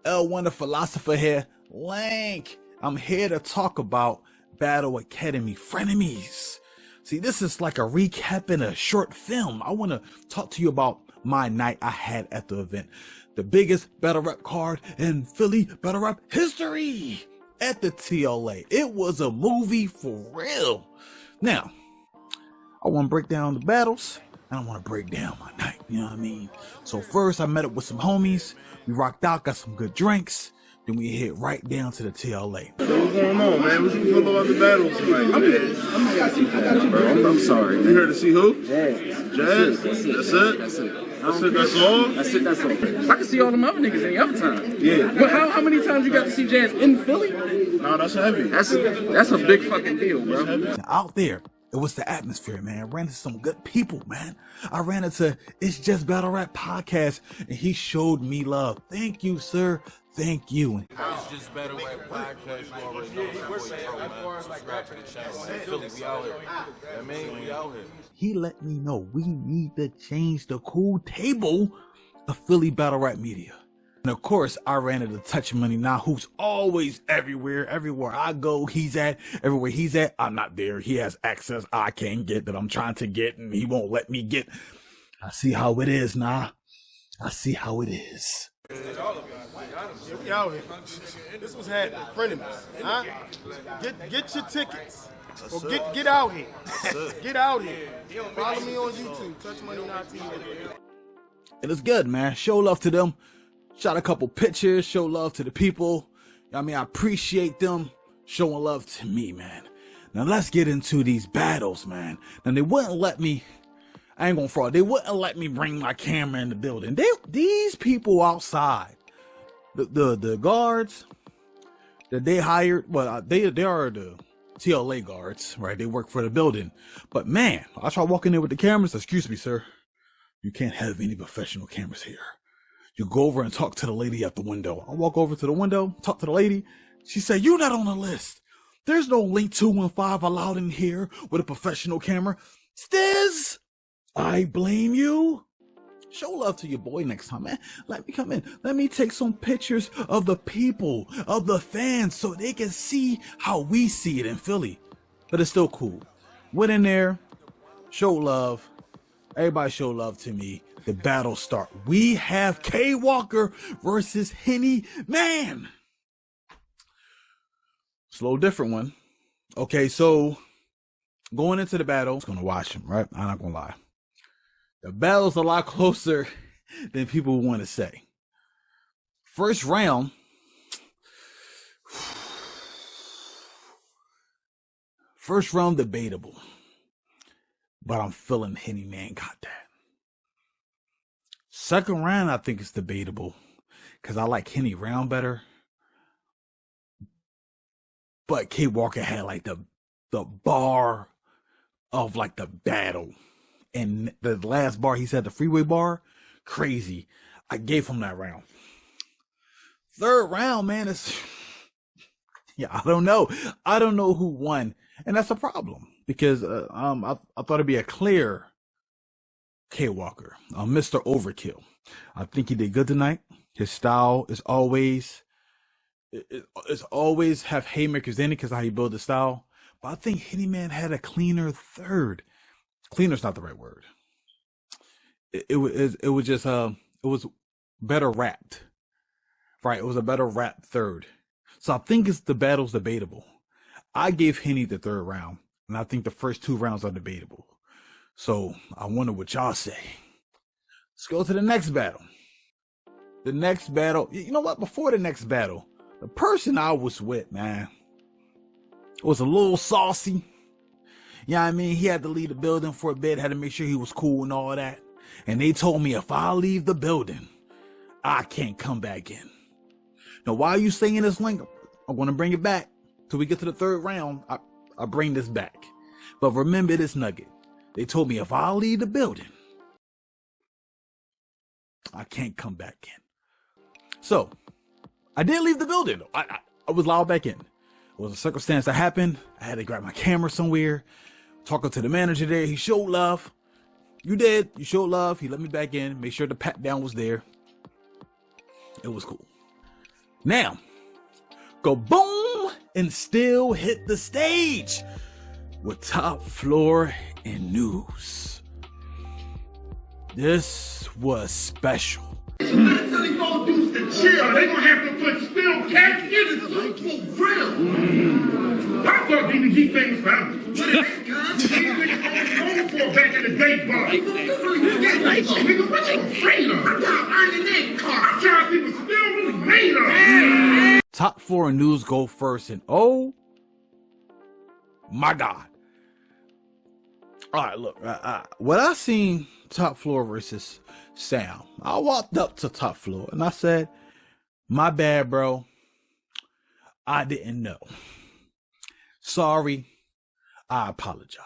L1 the philosopher here, Lank. I'm here to talk about Battle Academy Frenemies. See, this is like a recap in a short film. I want to talk to you about my night I had at the event. The biggest battle rap card in Philly battle rap history at the TLA. It was a movie for real. Now, I want to break down the battles. I don't want to break down my night, you know what I mean? So first I met up with some homies. We rocked out, got some good drinks. Then we hit right down to the TLA. What's going on, man? What you feel about the battles tonight, man? I'm sorry. You here to see who? Jazz. That's it? That's all? I can see all them other niggas any other time. Yeah. But how many times you got to see Jazz in Philly? No, that's heavy. That's a big fucking deal, bro. Out there, it was the atmosphere, man. I ran into some good people, man. I ran into It's Just Battle Rap podcast, and he showed me love. Thank you, sir. Thank you. It's Just Battle Rap podcast. You already know that boy Pro, man. Subscribe to the channel, man. Philly, we out here. I mean, we out here. He let me know we need to change the cool table of Philly battle rap media. And of course, I ran into Touch Money now, who's always everywhere. Everywhere I go, he's at. Everywhere he's at, I'm not there. He has access I can't get that I'm trying to get, and he won't let me get. I see how it is, nah. I see how it is. We out here. This was happening. Frenemies, huh? Get your tickets. Or get out here. Get out here. Follow me on YouTube. Touch Money Now TV. And it's good, man. Show love to them. Shot a couple pictures. Show love to the people. I mean, I appreciate them showing love to me, man. Now let's get into these battles, man. Now they wouldn't let me. I ain't gonna fraud. They wouldn't let me bring my camera in the building. These people outside, the guards that they hired, well, they are the TLA guards, right? They work for the building. But man, I try walking in with the cameras. Excuse me, sir. You can't have any professional cameras here. You go over and talk to the lady at the window. I walk over to the window, talk to the lady. She said, "You're not on the list. There's no link 215 allowed in here with a professional camera." Stiz, I blame you. Show love to your boy next time, man. Let me come in. Let me take some pictures of the people, of the fans, so they can see how we see it in Philly. But it's still cool. Went in there, show love. Everybody show love to me. The battle start. We have K Walker versus Henny Man. It's a little different one. Okay, so going into the battle, I'm gonna watch him, right? I'm not gonna lie. The battle's a lot closer than people want to say. First round, debatable, but I'm feeling Henny Man got that. Second round, I think it's debatable because I like Henny round better, but K Walker had like the bar of like the battle. And the last bar, he said the freeway bar, crazy. I gave him that round. Third round, man, I don't know. I don't know who won. And that's a problem because I thought it'd be a clear K Walker, Mr. Overkill. I think he did good tonight. His style is always, it's always have haymakers in it because how he built the style. But I think Henny Man had a cleaner third. Cleaner's not the right word. It was just it was better wrapped, right? It was a better wrapped third. So I think the battle's debatable. I gave Henny the third round, and I think the first two rounds are debatable. So I wonder what y'all say. Let's go to the next battle. The next battle, you know what? Before the next battle, the person I was with, man, was a little saucy. You know what I mean? He had to leave the building for a bit, had to make sure he was cool and all that. And they told me if I leave the building, I can't come back in. Now, while you saying this link, I'm going to bring it back till we get to the third round. I bring this back. But remember this nugget. They told me if I leave the building, I can't come back in. So I did leave the building. I was allowed back in. It was a circumstance that happened. I had to grab my camera somewhere. Talking to the manager there, he showed love. You did. You showed love. He let me back in. Make sure the pat down was there. It was cool. Now, go boom and still hit the stage with Top Floor and News. This was special. Mentally gonna do to chill. They gonna have to put steel casket in the suit for real. I thought DDG famous for having. What is that, guys? These niggas only for back in the day, boy. Nigga, what you afraid of? I'm trying to earn the name card. I'm trying to see what still really made of. Top Floor and News go first, and oh my God. All right, look, when I seen Top Floor versus Sam, I walked up to Top Floor and I said, my bad, bro. I didn't know. Sorry. I apologize.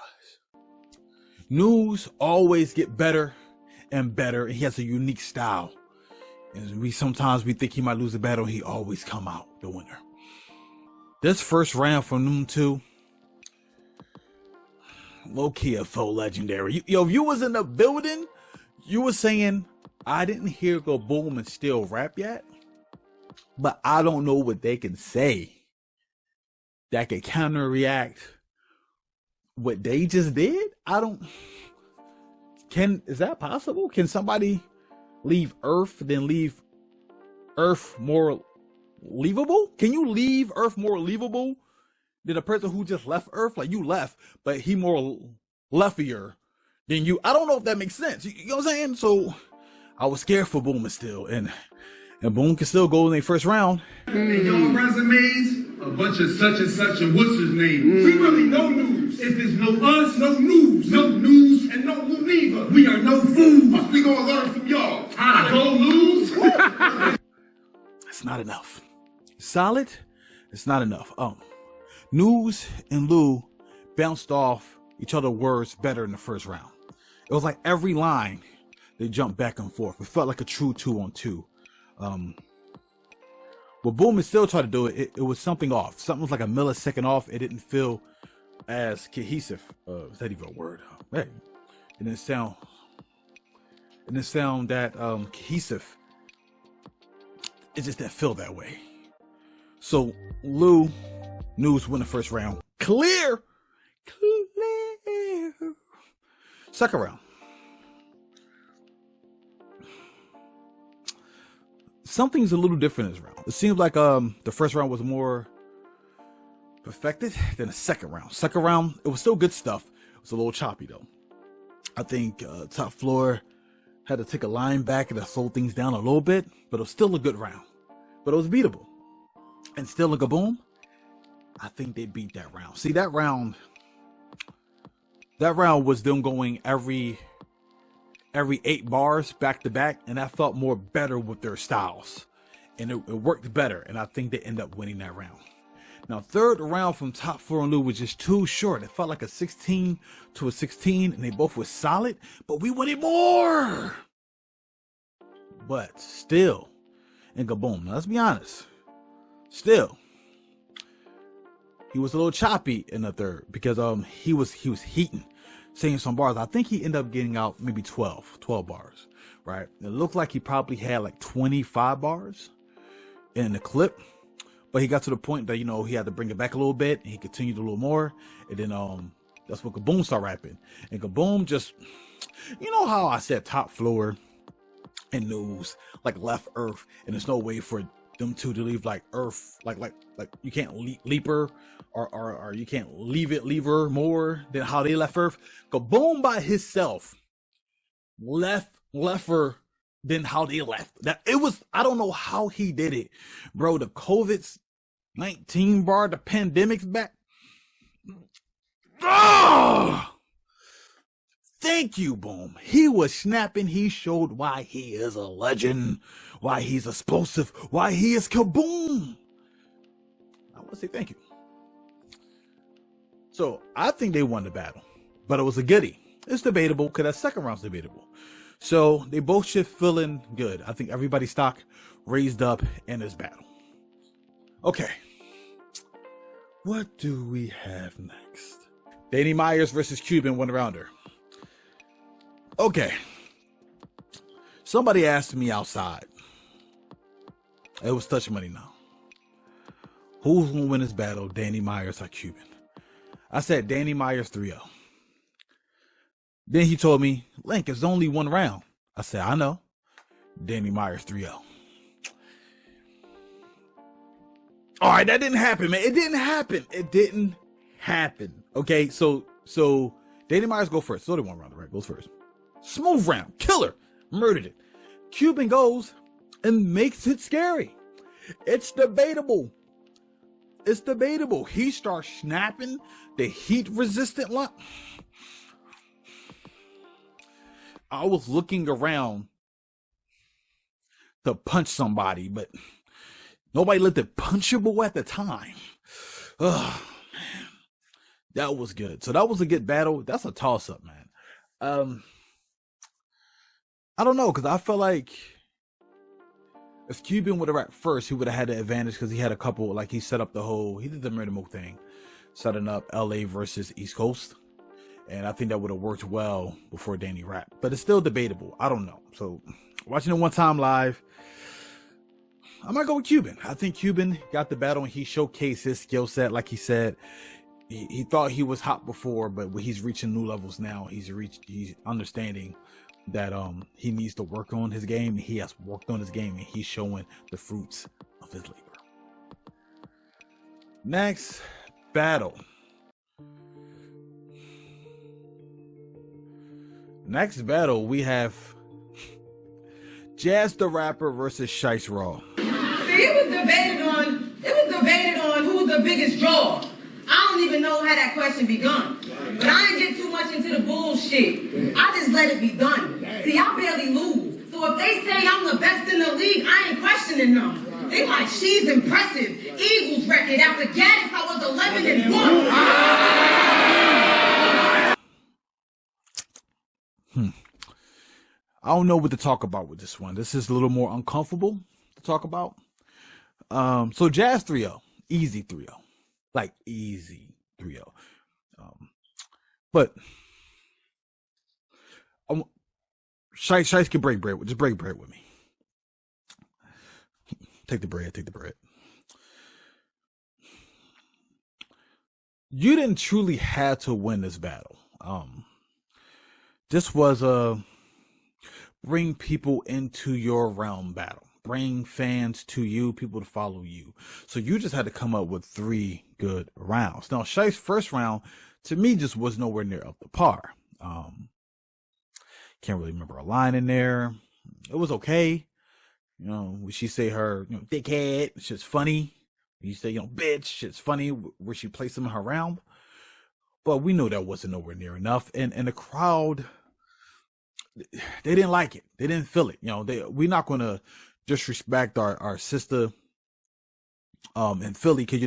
News always get better and better, and he has a unique style. And sometimes we think he might lose a battle, he always come out the winner. This first round from them two, low-key a faux legendary. Yo, if you was in the building, you were saying, I didn't hear Go Boom and Still rap yet, but I don't know what they can say that could counter-react what they just did. Is that possible? Can somebody leave Earth, then leave Earth more leavable? Can you leave Earth more leavable than a person who just left Earth? Like, you left, but he more leftier than you. I don't know if that makes sense. You know what I'm saying? So I was scared for Boom and Still, and Boom can still go in their first round. And your resumes, a bunch of such and such and what's his name. We really no news. If there's no us, no news. No news and no you neither. We are no fools. We gonna learn from y'all. How to go lose? It's not enough. Solid, it's not enough. News and Lou bounced off each other's words better in the first round. It was like every line they jumped back and forth. It felt like a true 2-on-2. But Boom and Still tried to do it. It was something off. Something was like a millisecond off. It didn't feel as cohesive. Is that even a word? Hey, it didn't sound that cohesive. It just didn't feel that way. So News win the first round. Clear. Second round. Something's a little different this round. It seems like the first round was more perfected than the second round. Second round, it was still good stuff. It was a little choppy though. I think Top Floor had to take a line back and slow things down a little bit, but it was still a good round. But it was beatable. And Still like a Boom, I think they beat that round. See, that round was them going every 8 bars back to back, and that felt more better with their styles, and it worked better, and I think they end up winning that round. Now, third round from Top Floor and Lou was just too short. It felt like a 16 to a 16, and they both were solid, but we wanted more. But Still and Go Boom, now let's be honest, Still, he was a little choppy in the third because he was heating, saying some bars. I think he ended up getting out maybe 12 bars, right? It looked like he probably had like 25 bars in the clip, but he got to the point that, you know, he had to bring it back a little bit, and he continued a little more, and then that's when Kaboom started rapping. And Kaboom just, you know how I said Top Floor and News like left Earth, and there's no way for them two to leave like Earth, like you can't leap her, or you can't leave her more than how they left Earth. Kaboom by himself left her than how they left. That it was, I don't know how he did it, bro. The COVID-19 bar, the pandemic's back. Oh, thank you, Boom. He was snapping. He showed why he is a legend, why he's explosive, why he is Kaboom. I want to say thank you. So I think they won the battle, but it was a goodie. It's debatable because that second round's debatable. So they both should feeling good. I think everybody's stock raised up in this battle. Okay. What do we have next? Danny Myers versus Cuban one rounder. Okay. Somebody asked me outside. It was Touch Money now. Who's gonna win this battle, Danny Myers or Cuban? I said Danny Myers 3-0. Then he told me, Link, it's only one round. I said, I know. Danny Myers 3-0. All right, that didn't happen, man. It didn't happen. It didn't happen. Okay, so Danny Myers go first. So they one round, right? Goes first. Smooth round. Killer. Murdered it. Cuban goes and makes it scary. It's debatable. It's debatable. He starts snapping the heat resistant lock. I was looking around to punch somebody, but nobody looked at punchable at the time. Oh, man. That was good. So that was a good battle. That's a toss-up, man. I don't know, because I feel like if Cuban would have rapped first, he would have had the advantage because he had a couple, like he set up he did the Murder Mook thing, setting up LA versus East Coast. And I think that would have worked well before Danny rapped. But it's still debatable. I don't know. So watching it one time live, I might go with Cuban. I think Cuban got the battle and he showcased his skill set. Like he said, he thought he was hot before, but he's reaching new levels now. He's understanding that he needs to work on his game. He has worked on his game and he's showing the fruits of his labor. Next battle. Next battle, we have Jazz the Rapper versus Shice Raw. See, it was debated on who's the biggest draw. I don't even know how that question begun. But I ain't get too much into the bullshit. I just let it be done. See, I barely lose. So if they say I'm the best in the league, I ain't questioning them. They like, she's impressive. Eagles record. After Gaddis, I was 11-1. I don't know what to talk about with this one. This is a little more uncomfortable to talk about. So Jazz 3-0. Easy 3-0. Like, easy 3-0. But Shice can break bread. Just break bread with me. Take the bread. You didn't truly have to win this battle. This was a bring people into your realm battle. Bring fans to you, people to follow you. So you just had to come up with 3 good rounds. Now, Shice's first round, to me, just was nowhere near up to par. Can't really remember a line in there. It was okay. You know, when she say her, dickhead, shit's funny. You say, bitch, shit's funny, where she placed him in her round. But we know that wasn't nowhere near enough. And the crowd, they didn't like it. They didn't feel it. We're not going to disrespect our sister in Philly, because,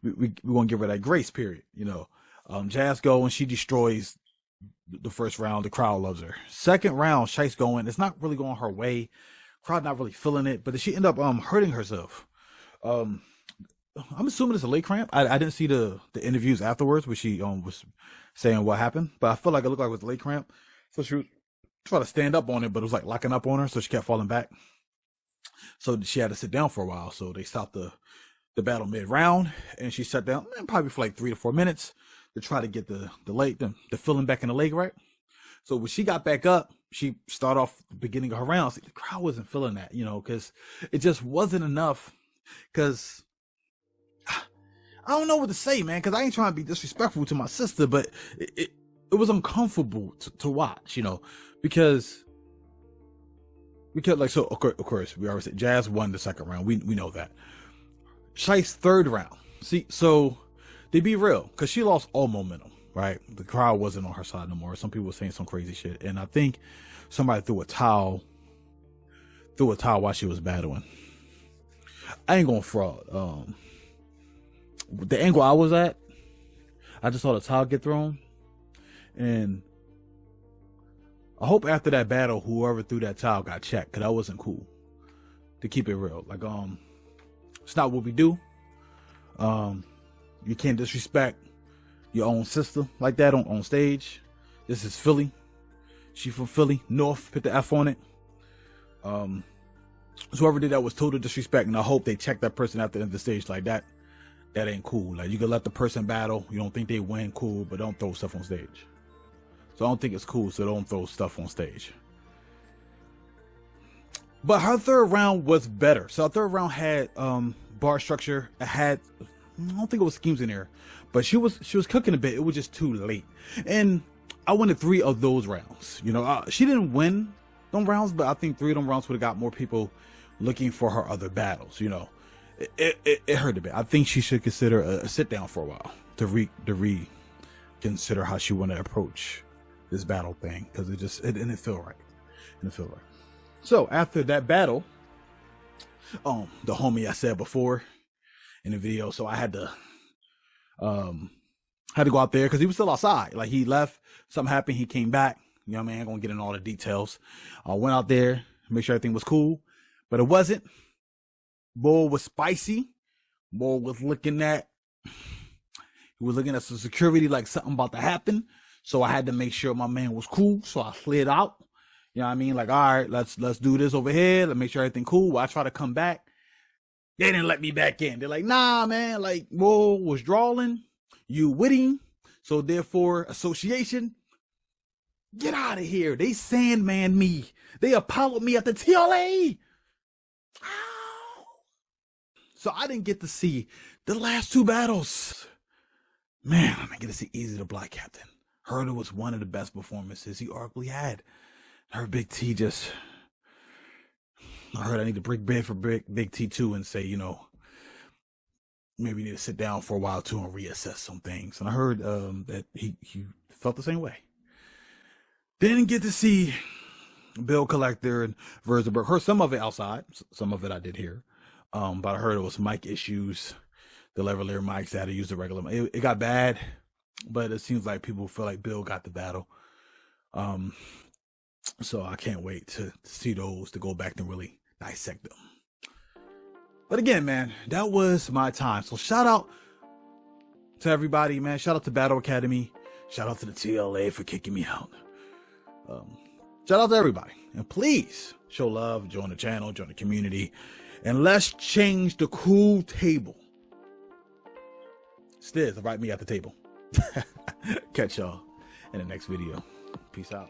we want to give her that grace period. Jazz go and she destroys the first round. The crowd loves her. Second round, Shice going. It's not really going her way. Crowd not really feeling it, but she end up hurting herself. I'm assuming it's a leg cramp. I didn't see the interviews afterwards where she was saying what happened, but I feel like it looked like it was a leg cramp. So she was trying to stand up on it, but it was like locking up on her, so she kept falling back. So she had to sit down for a while. So they stopped the battle mid-round, and she sat down probably for like 3 to 4 minutes to try to get the leg, the feeling back in the leg, right? So when she got back up, she started off the beginning of her rounds. The crowd wasn't feeling that, because it just wasn't enough. Because I don't know what to say, man, because I ain't trying to be disrespectful to my sister, but it was uncomfortable to watch, because like, so of course we already said Jazz won the second round. We know that. Shice's third round. See, so to be real, because she lost all momentum, right? The crowd wasn't on her side no more. Some people were saying some crazy shit, and I think somebody threw a towel while she was battling. I ain't gonna fraud. The angle I was at, I just saw the towel get thrown, and I hope after that battle, whoever threw that towel got checked, because that wasn't cool. To keep it real, like it's not what we do. You can't disrespect your own sister like that on stage. This is Philly. She from Philly, North. Put the F on it. So whoever did that was total disrespect, and I hope they check that person after the end of the stage like that. that ain't cool. Like, you can let the person battle. You don't think they win, cool, but don't throw stuff on stage. So I don't think it's cool, so don't throw stuff on stage. But her third round was better. So her third round had bar structure. It had, I don't think it was schemes in there, but she was cooking a bit. It was just too late. And I wanted 3 of those rounds. You know, she didn't win them rounds, but I think 3 of them rounds would have got more people looking for her other battles. You know, it hurt a bit. I think she should consider a sit down for a while to reconsider how she want to approach this battle thing, because it didn't feel right. It didn't feel right. So after that battle, the homie I said before in the video, so I had to go out there because he was still outside. Like, he left, something happened, he came back. You know what I mean? I ain't gonna get in all the details. I went out there, make sure everything was cool, but it wasn't. Bull was spicy. Bull was looking at some security, like something about to happen. So I had to make sure my man was cool. So I slid out. You know what I mean? Like, all right, let's do this over here. Let's make sure everything cool. While I try to come back, they didn't let me back in. They're like, nah, man. Like, Bull was drawing, you with him. So therefore, association, get out of here. They Sandman me. They Apollo me at the TLA. Ow. So I didn't get to see the last 2 battles. Man, I didn't get to see Easy the Black Captain. Heard it was one of the best performances he arguably had. Heard Big T I heard I need to break bread for Big T too and say, you know, maybe need to sit down for a while too and reassess some things. And I heard that he felt the same way. Didn't get to see Bill Collector and Verzberg. Heard some of it outside. Some of it I did hear. But I heard it was mic issues. The lavalier mics had to use the regular. It got bad, but it seems like people feel like Bill got the battle. So I can't wait to see those, to go back and really dissect them. But again, man, that was my time. So shout out to everybody, man. Shout out to Battle Academy. Shout out to the TLA for kicking me out. Shout out to everybody. And please show love, join the channel, join the community, and let's change the cool table. Stiz, invite me at the table. Catch y'all in the next video. Peace out.